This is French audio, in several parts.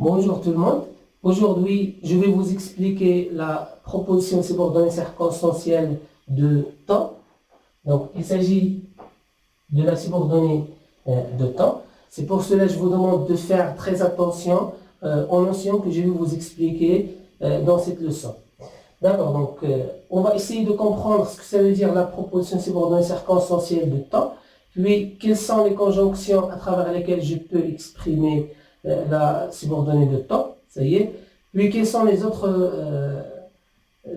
Bonjour tout le monde. Aujourd'hui, je vais vous expliquer la proposition subordonnée circonstancielle de temps. Donc, il s'agit de la subordonnée de temps. C'est pour cela que je vous demande de faire très attention aux notions que je vais vous expliquer dans cette leçon. D'accord, donc on va essayer de comprendre ce que ça veut dire la proposition subordonnée circonstancielle de temps, puis quelles sont les conjonctions à travers lesquelles je peux exprimer la subordonnée de temps, ça y est, puis quelles sont les autres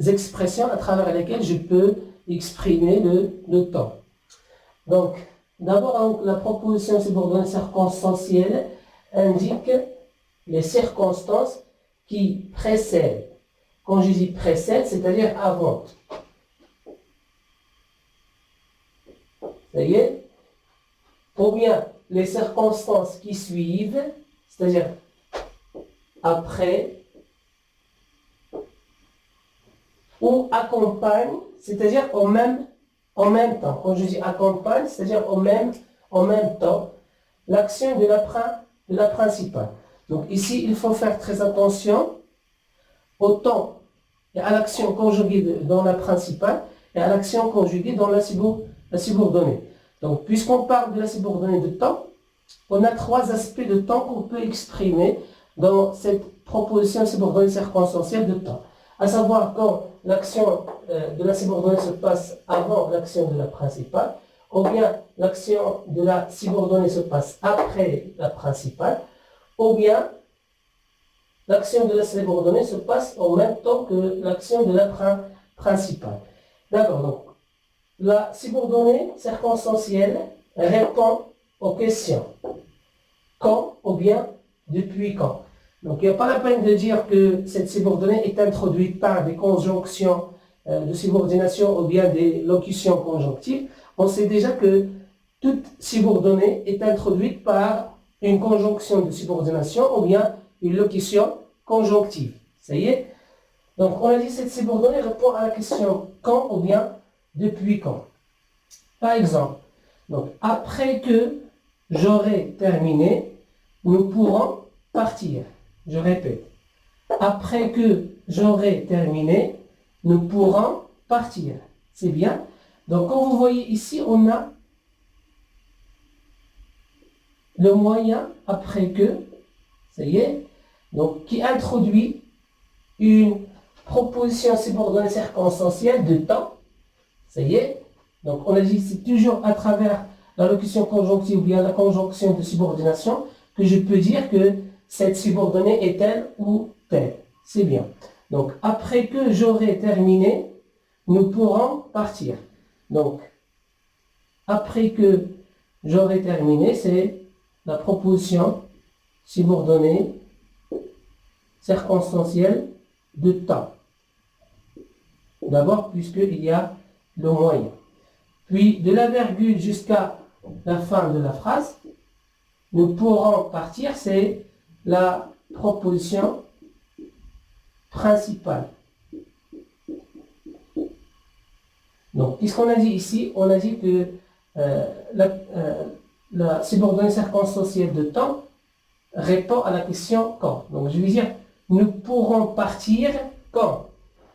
expressions à travers lesquelles je peux exprimer le temps. Donc, d'abord, la proposition subordonnée circonstancielle indique les circonstances qui précèdent. Quand je dis précède, c'est-à-dire avant. Ça y est? Ou bien les circonstances qui suivent, c'est-à-dire après, ou accompagne, c'est-à-dire en même temps. Quand je dis accompagne, c'est-à-dire en même temps, l'action de la principale. Donc ici, il faut faire très attention au temps et à l'action conjuguée dans la principale et à l'action conjuguée dans la subordonnée. Donc, puisqu'on parle de la subordonnée de temps, on a trois aspects de temps qu'on peut exprimer dans cette proposition subordonnée circonstancielle de temps. À savoir quand l'action de la subordonnée se passe avant l'action de la principale, ou bien l'action de la subordonnée se passe après la principale, ou bien l'action de la subordonnée se passe en même temps que l'action de la principale. D'accord, donc la subordonnée circonstancielle répond aux questions quand ou bien depuis quand. Donc il n'y a pas la peine de dire que cette subordonnée est introduite par des conjonctions de subordination ou bien des locutions conjonctives. On sait déjà que toute subordonnée est introduite par une conjonction de subordination ou bien une locution conjonctive. Ça y est? Donc, on a dit que cette subordonnée répond à la question quand ou bien depuis quand. Par exemple, donc, après que j'aurai terminé, nous pourrons partir. Je répète. Après que j'aurai terminé, nous pourrons partir. C'est bien? Donc, quand vous voyez ici, on a le moyen après que, ça y est, donc qui introduit une proposition subordonnée circonstancielle de temps, ça y est, donc on a dit c'est toujours à travers la locution conjonctive ou bien la conjonction de subordination que je peux dire que cette subordonnée est telle ou telle, c'est bien. Donc après que j'aurai terminé, nous pourrons partir. Donc après que j'aurai terminé, c'est la proposition subordonnée circonstancielle de temps. D'abord, puisqu'il y a le moyen. Puis, de la virgule jusqu'à la fin de la phrase, nous pourrons partir, c'est la proposition principale. Donc, qu'est-ce qu'on a dit ici? On a dit que la subordonnée circonstancielle de temps répond à la question quand. Donc, je vais dire nous pourrons partir quand?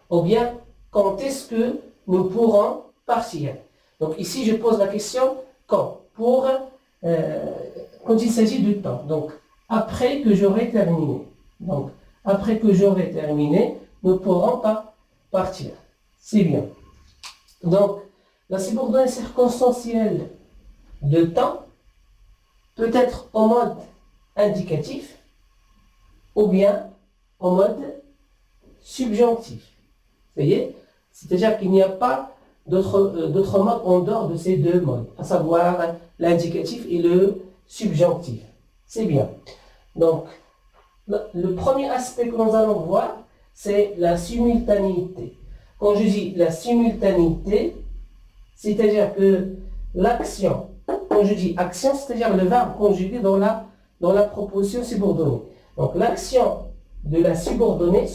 Ou bien, quand est-ce que nous pourrons partir? Donc ici, je pose la question quand? Pour, quand il s'agit du temps. Donc, après que j'aurai terminé. Donc, après que j'aurai terminé, nous pourrons pas partir. C'est bien. Donc, la subordonnée circonstancielle de temps peut être en mode indicatif ou bien en mode subjonctif. Vous voyez? C'est-à-dire qu'il n'y a pas d'autres modes en dehors de ces deux modes, à savoir l'indicatif et le subjonctif. C'est bien. Donc, le premier aspect que nous allons voir, c'est la simultanéité. Quand je dis la simultanéité, c'est-à-dire que l'action, quand je dis action, c'est-à-dire le verbe conjugué dans la proposition subordonnée. Donc, l'action de la subordonnée,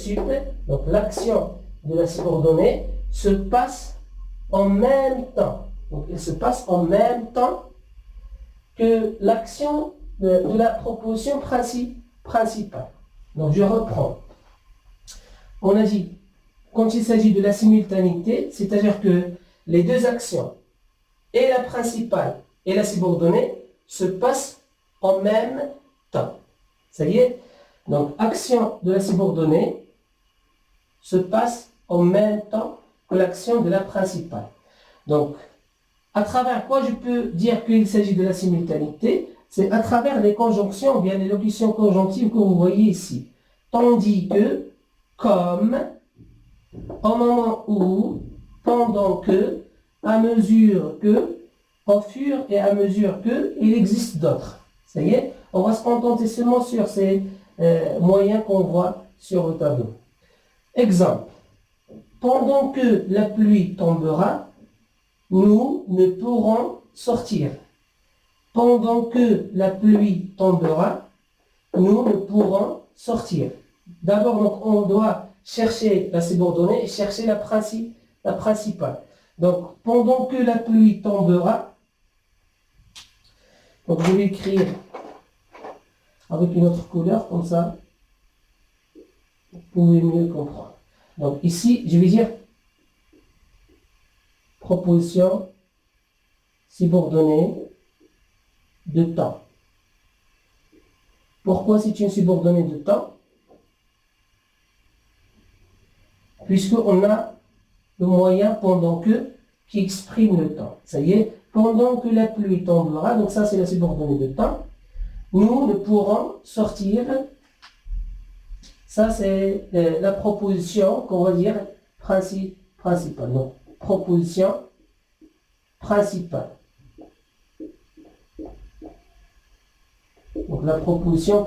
donc l'action de la subordonnée se passe en même temps. Donc, elle se passe en même temps que l'action de la proposition principale. Donc je reprends. On a dit, quand il s'agit de la simultanéité, c'est-à-dire que les deux actions, et la principale et la subordonnée, se passent en même temps. Ça y est? Donc, action de la subordonnée se passe en même temps que l'action de la principale. Donc, à travers quoi je peux dire qu'il s'agit de la simultanéité? C'est à travers les conjonctions, ou bien les locutions conjonctives que vous voyez ici. Tandis que, comme, au moment où, pendant que, à mesure que, au fur et à mesure que, il existe d'autres. Ça y est, on va se contenter seulement sur ces moyens qu'on voit sur le tableau. Exemple. Pendant que la pluie tombera, nous ne pourrons sortir. Pendant que la pluie tombera, nous ne pourrons sortir. D'abord, donc, on doit chercher la subordonnée et chercher la principale. Donc, pendant que la pluie tombera, donc je vais écrire avec une autre couleur, comme ça, vous pouvez mieux comprendre. Donc ici, je vais dire proposition subordonnée de temps. Pourquoi c'est une subordonnée de temps? Puisqu'on a le moyen pendant que qui exprime le temps. Ça y est, pendant que la pluie tombera, donc ça c'est la subordonnée de temps, nous ne pourrons sortir. Ça c'est la proposition qu'on va dire principale. Donc, proposition principale. Donc la proposition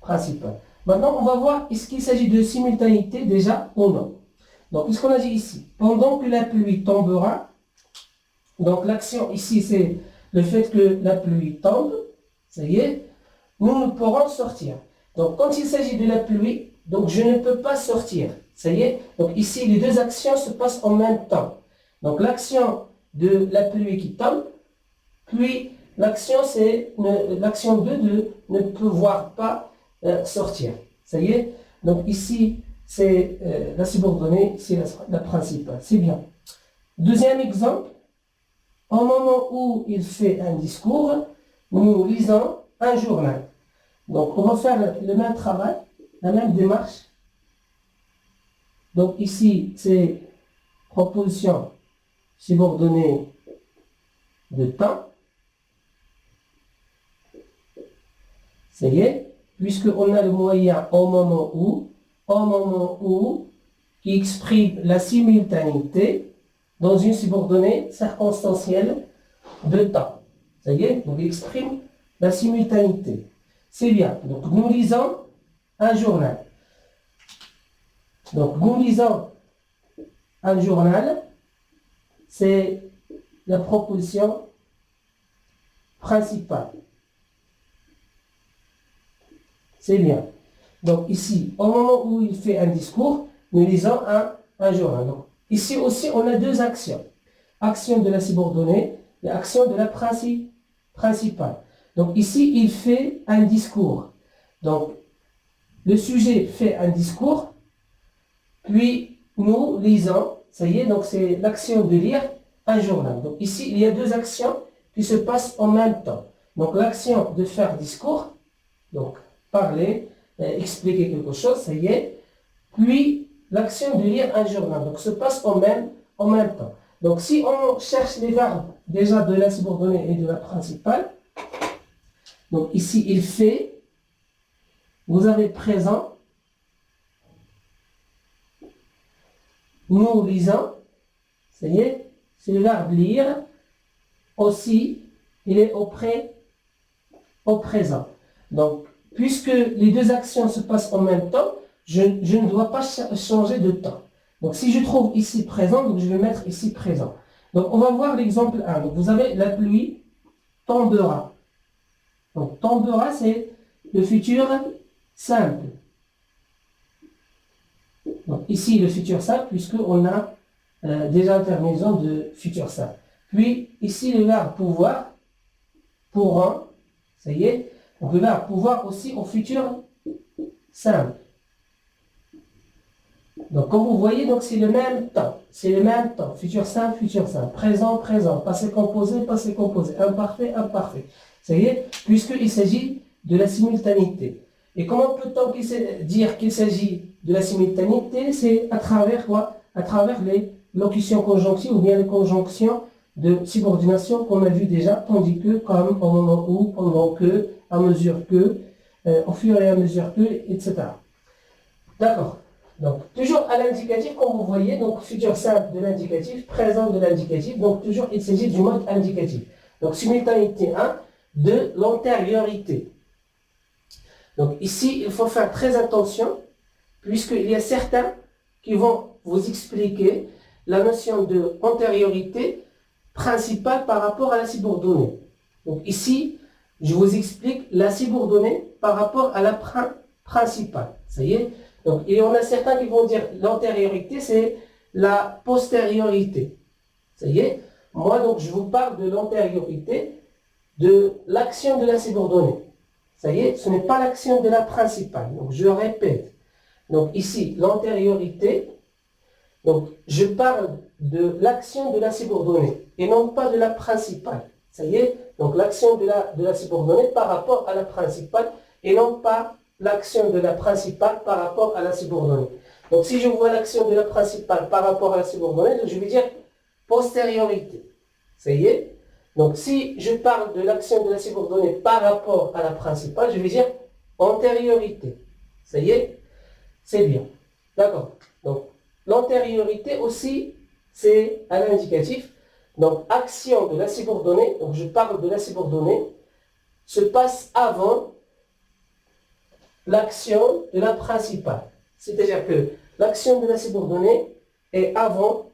principale. Maintenant, on va voir est-ce qu'il s'agit de simultanéité déjà ou non. Donc, qu'est-ce qu'on a dit ici? Pendant que la pluie tombera, donc l'action ici c'est le fait que la pluie tombe, ça y est, nous ne pourrons sortir. Donc, quand il s'agit de la pluie, donc je ne peux pas sortir. Ça y est, donc ici les deux actions se passent en même temps. Donc, l'action de la pluie qui tombe, puis l'action c'est l'action 2 de ne pouvoir pas sortir. Ça y est, donc ici c'est la subordonnée, c'est la principale. C'est bien. Deuxième exemple, au moment où il fait un discours, nous lisons un journal. Donc, on va faire le même travail, la même démarche. Donc, ici, c'est proposition subordonnée de temps. Ça y est, puisqu'on a le moyen au moment où, qui exprime la simultanéité dans une subordonnée circonstancielle de temps. Ça y est, donc il exprime la simultanéité. C'est bien. Donc nous lisons un journal. Donc nous lisons un journal, c'est la proposition principale. C'est bien. Donc ici, au moment où il fait un discours, nous lisons un journal. Donc, ici aussi, on a deux actions. Action de la subordonnée et action de la principale. Donc ici, il fait un discours. Donc, le sujet fait un discours, puis nous lisons, ça y est, donc c'est l'action de lire un journal. Donc ici, il y a deux actions qui se passent en même temps. Donc l'action de faire discours, donc parler, expliquer quelque chose, ça y est, puis l'action de lire un journal, donc se passe en même temps. Donc si on cherche les verbes déjà de la subordonnée et de la principale, donc ici il fait, vous avez présent, nous lisons, ça y est, c'est le verbe lire, aussi il est au présent. Donc puisque les deux actions se passent en même temps, je ne dois pas changer de temps. Donc si je trouve ici présent, donc je vais mettre ici présent. Donc on va voir l'exemple 1. Donc vous avez la pluie tombera. Donc tombera, c'est le futur simple. Donc ici le futur simple, puisqu'on a des intermédiaires de futur simple. Puis ici le verbe pouvoir, pourront, ça y est. Donc le verbe pouvoir aussi au futur simple. Donc, comme vous voyez, donc c'est le même temps. C'est le même temps. Futur simple, présent, présent, passé composé, imparfait, imparfait. Ça y est, puisqu'il s'agit de la simultanéité. Et comment peut-on dire qu'il s'agit de la simultanéité? C'est à travers quoi? À travers les locutions conjonctives ou bien les conjonctions de subordination qu'on a vu déjà, tandis que, comme au moment où, pendant que, à mesure que, au fur et à mesure que, etc. D'accord. Donc, toujours à l'indicatif, comme vous voyez, donc futur simple de l'indicatif, présent de l'indicatif, donc toujours il s'agit du mode indicatif. Donc, simultanéité 1 de l'antériorité. Donc, ici, il faut faire très attention, puisqu'il y a certains qui vont vous expliquer la notion de antériorité principale par rapport à la subordonnée. Donc, ici, je vous explique la subordonnée par rapport à la principale. Ça y est? Donc, et on a certains qui vont dire l'antériorité, c'est la postériorité. Ça y est? Moi, donc, je vous parle de l'antériorité de l'action de la subordonnée. Ça y est? Ce n'est pas l'action de la principale. Donc, je répète. Donc, ici, l'antériorité, donc, je parle de l'action de la subordonnée et non pas de la principale. Ça y est? Donc, l'action de la subordonnée par rapport à la principale et non pas l'action de la principale par rapport à la subordonnée. Donc, si je vois l'action de la principale par rapport à la subordonnée, je vais dire postériorité. Ça y est? Donc, si je parle de l'action de la subordonnée par rapport à la principale, je vais dire antériorité. Ça y est? C'est bien. D'accord. Donc, l'antériorité aussi, c'est à l'indicatif. Donc, action de la subordonnée, donc je parle de la subordonnée, se passe avant l'action de la principale. C'est-à-dire que l'action de la subordonnée est avant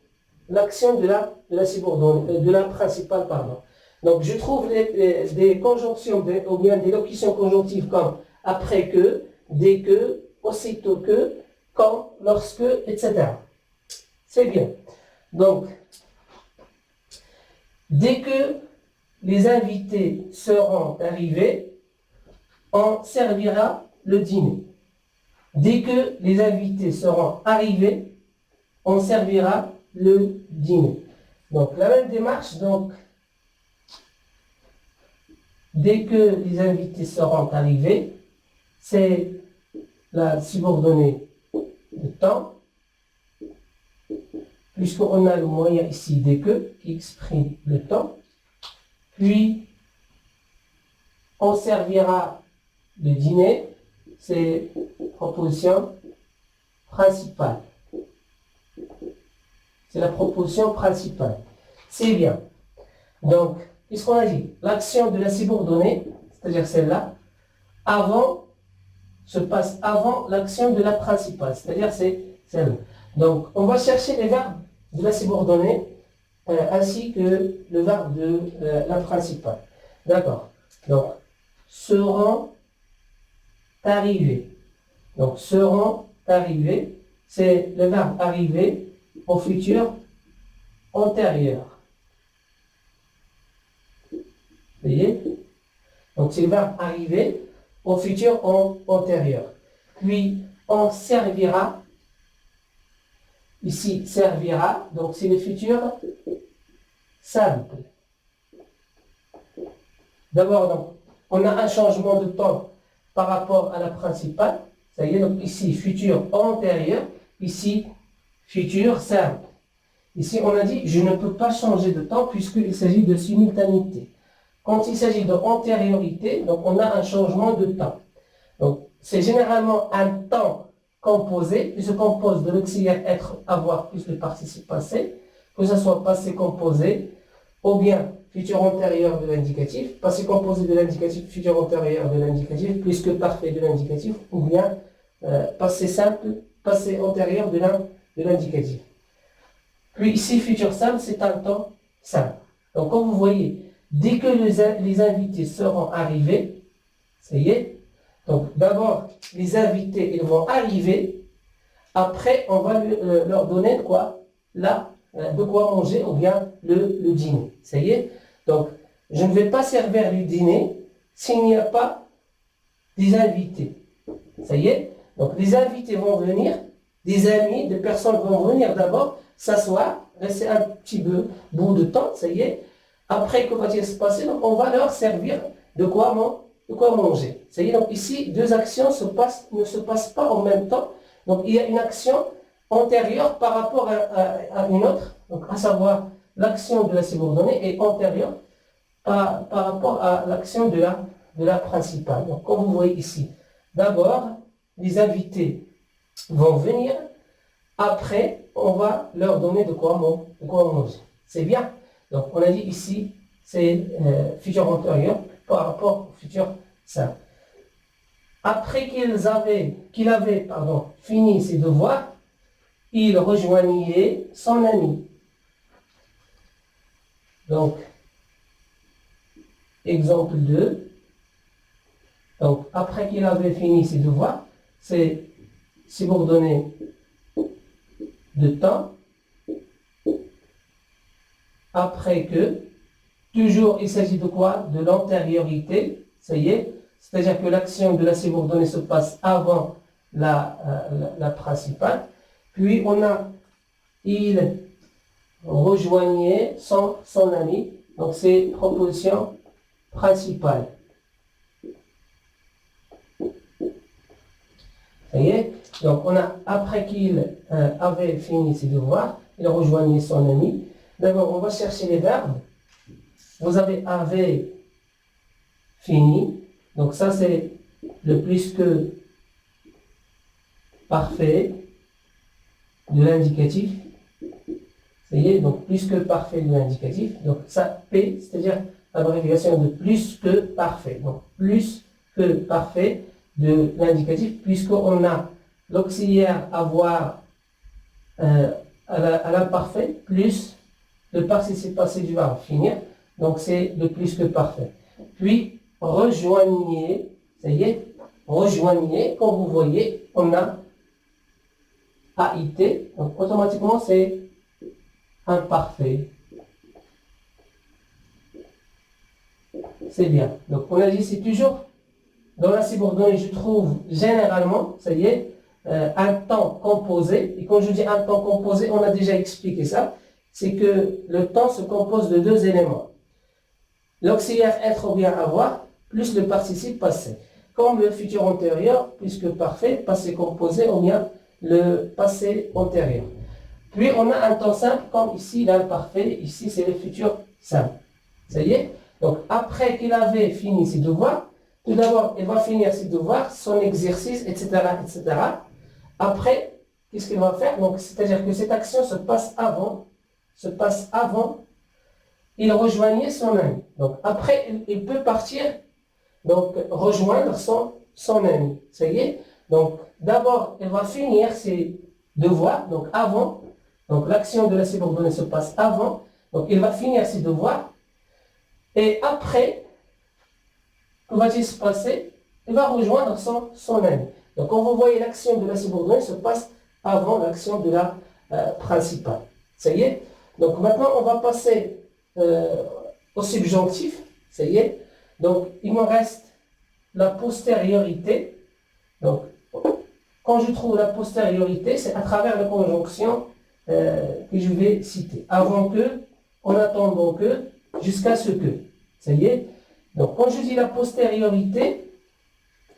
l'action de la subordonnée, de la principale, pardon. Donc, je trouve des conjonctions ou bien des locutions conjonctives comme après que, dès que, aussitôt que, quand, lorsque, etc. C'est bien. Donc, dès que les invités seront arrivés, on servira le dîner. Dès que les invités seront arrivés, on servira le dîner. Donc, la même démarche, donc, dès que les invités seront arrivés, c'est la subordonnée de temps, puisqu'on a le moyen ici dès que, qui exprime le temps, puis on servira le dîner, c'est proposition principale. C'est la proposition principale. C'est bien. Donc, qu'est-ce qu'on a dit? L'action de la subordonnée, c'est-à-dire celle-là, se passe avant l'action de la principale, c'est-à-dire c'est celle-là. Donc, on va chercher les verbes de la subordonnée ainsi que le verbe de la principale. D'accord. Donc, seront arrivés. Donc, seront arrivés, c'est le verbe arriver au futur antérieur. Vous voyez? Donc, c'est le verbe arriver au futur antérieur. Puis, on servira. Ici, servira. Donc, c'est le futur simple. D'abord, donc, on a un changement de temps par rapport à la principale. Ça y est, donc ici, futur antérieur. Ici, futur simple. Ici, on a dit, je ne peux pas changer de temps puisqu'il s'agit de simultanéité. Quand il s'agit d'antériorité, donc on a un changement de temps. Donc, c'est généralement un temps composé, qui se compose de l'auxiliaire être, avoir, plus le participe passé, que ce soit passé composé, ou bien futur antérieur de l'indicatif, passé composé de l'indicatif, futur antérieur de l'indicatif, plus que parfait de l'indicatif, ou bien passé simple, passé antérieur de l'indicatif. Puis ici, futur simple, c'est un temps simple. Donc, comme vous voyez, dès que les invités seront arrivés, ça y est, donc d'abord, les invités, ils vont arriver, après, on va leur donner quoi? Là, de quoi manger ou bien le dîner. Ça y est? Donc, je ne vais pas servir le dîner s'il n'y a pas des invités. Ça y est? Donc, les invités vont venir, des amis, des personnes vont venir d'abord, s'asseoir, rester un petit bout de temps, ça y est. Après, que va-t-il se passer? Donc, on va leur servir de quoi manger. Ça y est, donc ici, deux actions ne se passent pas en même temps. Donc, il y a une action antérieure par rapport à une autre, donc à savoir l'action de la subordonnée est antérieure par rapport à l'action de la principale. Donc, comme vous voyez ici, d'abord, les invités vont venir, après, on va leur donner de quoi manger. C'est bien. Donc, on a dit ici, c'est futur antérieur par rapport au futur simple. Après qu'il avait fini ses devoirs, il rejoignait son ami. Donc, exemple 2. Donc, après qu'il avait fini ses devoirs, c'est subordonné de temps. Après que, toujours, il s'agit de quoi? De l'antériorité. Ça y est. C'est-à-dire que l'action de la subordonnée se passe avant la principale. Puis, il rejoignait son ami. Donc, c'est proposition principale. Ça y est. Donc, après qu'il avait fini ses devoirs, il rejoignait son ami. D'abord, on va chercher les verbes. Vous avez fini. Donc, ça, c'est le plus que parfait de l'indicatif. Ça y est, donc plus que parfait de l'indicatif. Donc, ça, P, c'est-à-dire l'abréviation de plus que parfait. Donc, plus que parfait de l'indicatif, puisqu'on a l'auxiliaire avoir à l'imparfait, plus le participe passé du verbe finir. Donc, c'est le plus que parfait. Puis, rejoignez, ça y est, rejoignez, comme vous voyez, on a AIT, donc automatiquement c'est imparfait. C'est bien. Donc on a dit, c'est toujours, dans la subordonnée, je trouve généralement, ça y est, un temps composé. Et quand je dis un temps composé, on a déjà expliqué ça, c'est que le temps se compose de deux éléments. L'auxiliaire être ou bien avoir, plus le participe passé. Comme le futur antérieur, puisque parfait, passé composé, ou bien le passé antérieur. Puis on a un temps simple, comme ici l'imparfait, ici c'est le futur simple. Ça y est? Donc après qu'il avait fini ses devoirs, tout d'abord il va finir ses devoirs, son exercice, etc. etc. Après, qu'est-ce qu'il va faire? Donc c'est-à-dire que cette action se passe avant, il rejoignait son ami. Donc après, il peut partir, donc rejoindre son ami. Ça y est? Donc d'abord, il va finir ses devoirs, donc avant. Donc l'action de la subordonnée se passe avant. Donc il va finir ses devoirs. Et après, que va-t-il se passer? Il va rejoindre son ami. Donc quand vous voyez l'action de la subordonnée se passe avant l'action de la principale. Ça y est? Donc maintenant, on va passer au subjonctif. Ça y est? Donc il me reste la postériorité. Donc quand je trouve la postériorité, c'est à travers la conjonction que je vais citer. Avant que, en attendant que, jusqu'à ce que. Ça y est? Donc quand je dis la postériorité,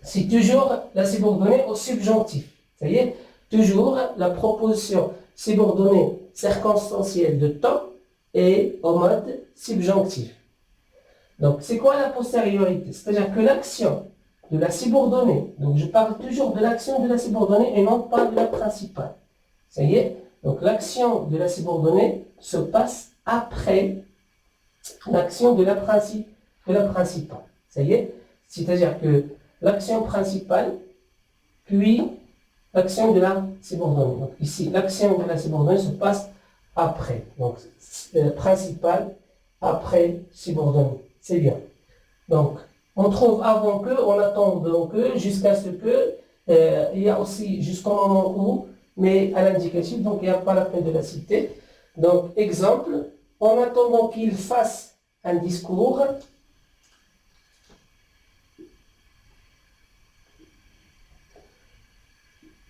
c'est toujours la subordonnée au subjonctif. Ça y est? Toujours la proposition subordonnée circonstancielle de temps et au mode subjonctif. Donc c'est quoi la postériorité? C'est-à-dire que l'action de la subordonnée, donc je parle toujours de l'action de la subordonnée et non pas de la principale. Ça y est? Donc l'action de la subordonnée se passe après l'action de la principale. Ça y est? C'est-à-dire que l'action principale, puis l'action de la subordonnée. Donc ici, l'action de la subordonnée se passe après. Donc principale, après subordonnée. C'est bien. Donc, on trouve avant que, on attend donc que, jusqu'à ce que, il y a aussi jusqu'au moment où, mais à l'indicatif, donc il n'y a pas la peine de la citer. Donc, exemple, en attendant qu'il fasse un discours,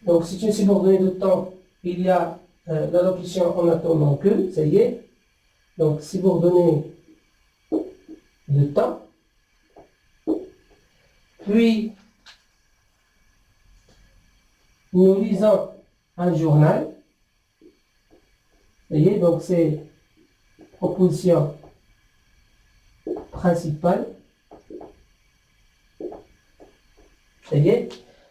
Donc, c'est une subordonnée de temps. Il y a la locution en attendant que, ça y est. Donc, subordonnée de temps. Puis, nous lisons un journal. Vous voyez, donc c'est proposition principale. Vous voyez,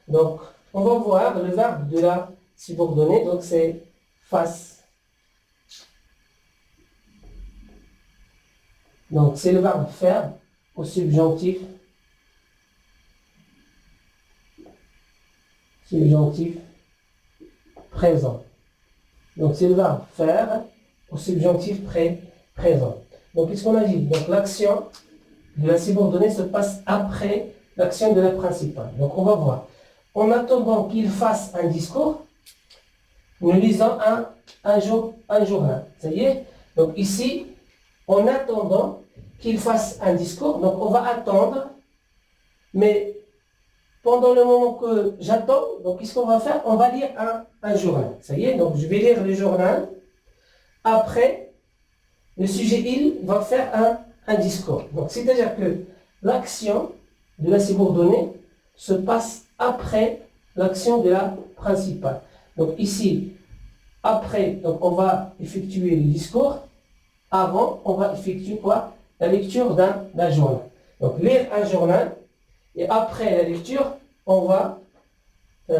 donc on va voir le verbe de la subordonnée, donc c'est face. Donc c'est le verbe faire au subjonctif. Subjonctif présent. Donc c'est le verbe faire au subjonctif présent. Donc qu'est-ce qu'on a dit? Donc l'action de la subordonnée se passe après l'action de la principale. Donc on va voir. En attendant qu'il fasse un discours, nous lisons un journal. Ça y est? Donc ici, en attendant qu'il fasse un discours, donc on va attendre, mais pendant le moment que j'attends, donc qu'est-ce qu'on va faire? On va lire un journal. Ça y est, donc je vais lire le journal. Après, le sujet il va faire un discours. Donc c'est-à-dire que l'action de la subordonnée se passe après l'action de la principale. Donc ici, après, donc on va effectuer le discours. Avant, on va effectuer quoi? La lecture d'un journal. Donc lire un journal. Et après la lecture, on va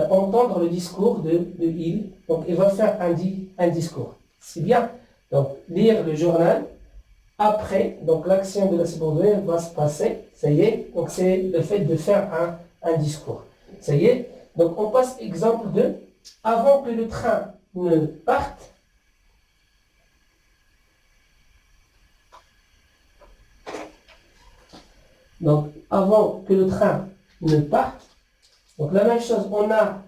entendre le discours de il. Donc, il va faire un discours. C'est bien. Donc, lire le journal. Après, donc l'action de la subordonnée va se passer. Ça y est. Donc, c'est le fait de faire un discours. Ça y est. Donc, on passe exemple 2. Avant que le train ne parte, donc, avant que le train ne parte, donc la même chose, on a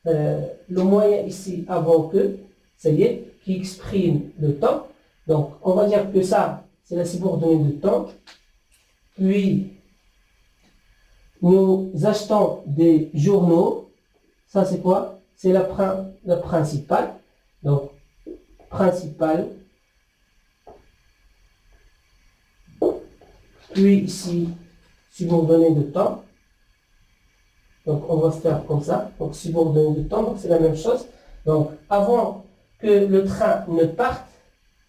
le moyen ici avant que, ça y est, qui exprime le temps. Donc, on va dire que ça, c'est la subordonnée de temps. Puis, nous achetons des journaux. Ça, c'est quoi? C'est la principale. Donc, principale. Puis ici, subordonnée de temps. Donc, on va faire comme ça. Donc, subordonnée de temps, donc c'est la même chose. Donc, avant que le train ne parte,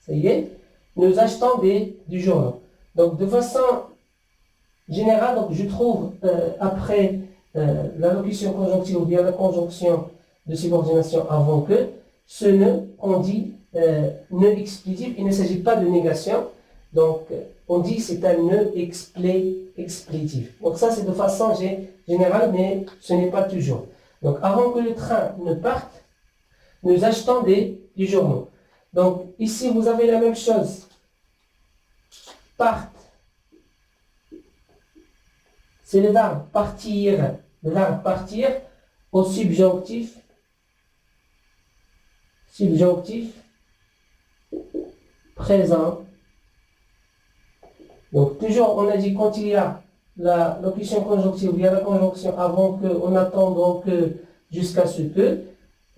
ça y est, nous achetons du journaux. Donc, de façon générale, donc, je trouve après la locution conjonctive ou bien la conjonction de subordination avant que, ce ne, on dit ne explétif, il ne s'agit pas de négation. Donc, on dit c'est un ne explétif. Donc ça, c'est de façon générale, mais ce n'est pas toujours. Donc, avant que le train ne parte, nous achetons du journaux. Donc, ici, vous avez la même chose. Part. C'est le verbe partir. Le verbe partir au subjonctif. Subjonctif présent. Donc, toujours, on a dit quand il y a la locution conjonctive, il y a la conjonction avant que, en attendant que, jusqu'à ce que,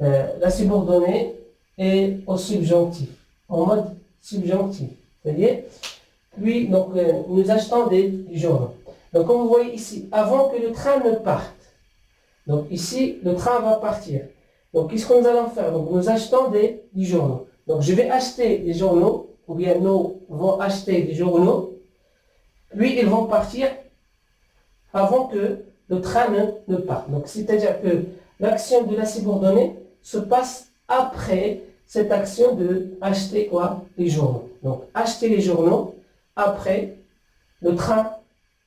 la subordonnée est au subjonctif, en mode subjonctif. C'est-à-dire, puis, donc, nous achetons du journaux. Donc, comme vous voyez ici, avant que le train ne parte, donc ici, le train va partir. Donc, qu'est-ce que nous allons faire? Donc, nous achetons du journaux. Donc, je vais acheter des journaux, ou bien nous vont acheter des journaux, puis ils vont partir avant que le train ne parte. Donc, c'est-à-dire que l'action de la subordonnée se passe après cette action de acheter quoi? Les journaux. Donc, acheter les journaux, après, le train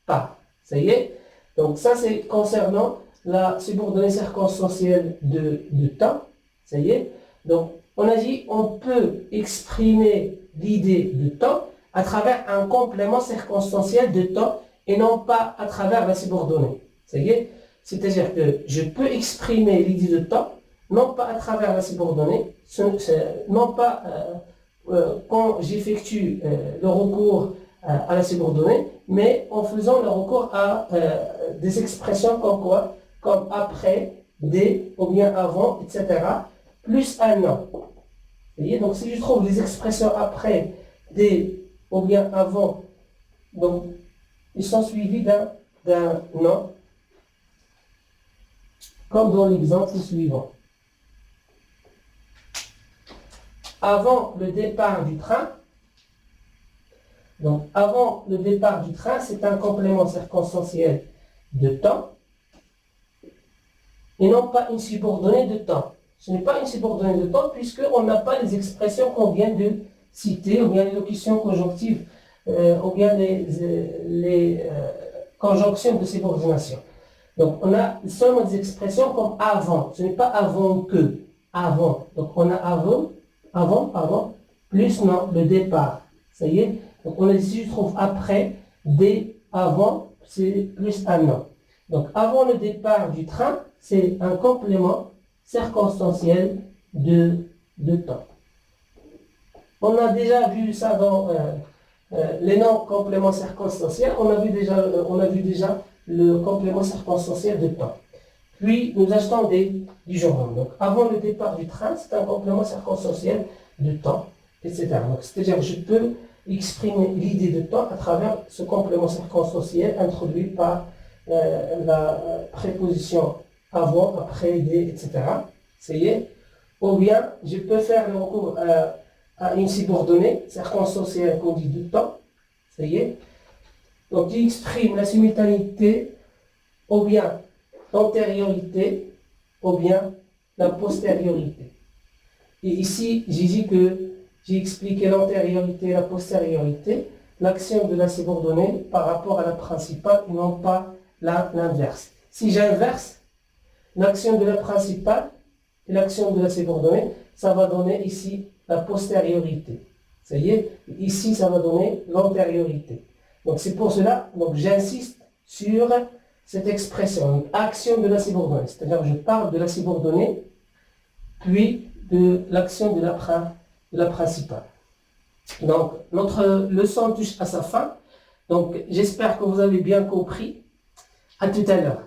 part. Ça y est? Donc, ça, c'est concernant la subordonnée circonstancielle de temps. Ça y est? Donc, on a dit, on peut exprimer l'idée de temps à travers un complément circonstanciel de temps et non pas à travers la subordonnée. Ça y est? C'est-à-dire que je peux exprimer l'idée de temps, non pas à travers la subordonnée, non pas quand j'effectue le recours à la subordonnée, mais en faisant le recours à des expressions comme quoi? Comme après, des, ou bien avant, etc., plus un nom. Vous voyez, donc si je trouve les expressions après, des, ou bien avant, donc ils sont suivis d'un nom, comme dans l'exemple suivant. Avant le départ du train, donc avant le départ du train, c'est un complément circonstanciel de temps, et non pas une subordonnée de temps. Ce n'est pas une subordonnée de temps puisqu'on n'a pas les expressions qu'on vient de citer, ou bien les locutions conjonctives, ou bien les conjonctions de subordination. Donc on a seulement des expressions comme avant. Ce n'est pas avant que, avant. Donc on a avant, plus non, le départ. Ça y est. Donc on a ici, je trouve après, des, avant, c'est plus un non. Donc avant le départ du train, c'est un complément circonstanciel de temps. On a déjà vu ça dans les noms compléments circonstanciels. On a vu déjà le complément circonstanciel de temps. Puis nous achetons du journal. Donc avant le départ du train, c'est un complément circonstanciel de temps, etc. Donc c'est-à-dire que je peux exprimer l'idée de temps à travers ce complément circonstanciel introduit par la préposition avant, après, des, etc. Ça y est. Ou bien, je peux faire le recours à une subordonnée circonstancielle qu'on dit de temps. Ça y est. Donc, qui exprime la simultanéité, ou bien l'antériorité, ou bien la postériorité. Et ici, j'ai dit que j'ai expliqué l'antériorité et la postériorité, l'action de la subordonnée par rapport à la principale et non pas l'inverse. Si j'inverse l'action de la principale et l'action de la subordonnée, ça va donner ici la postériorité. Ça y est, ici ça va donner l'antériorité. Donc c'est pour cela, donc j'insiste sur cette expression, action de la subordonnée. C'est-à-dire je parle de la subordonnée, puis de l'action de la principale. Donc notre leçon touche à sa fin. Donc j'espère que vous avez bien compris. À tout à l'heure.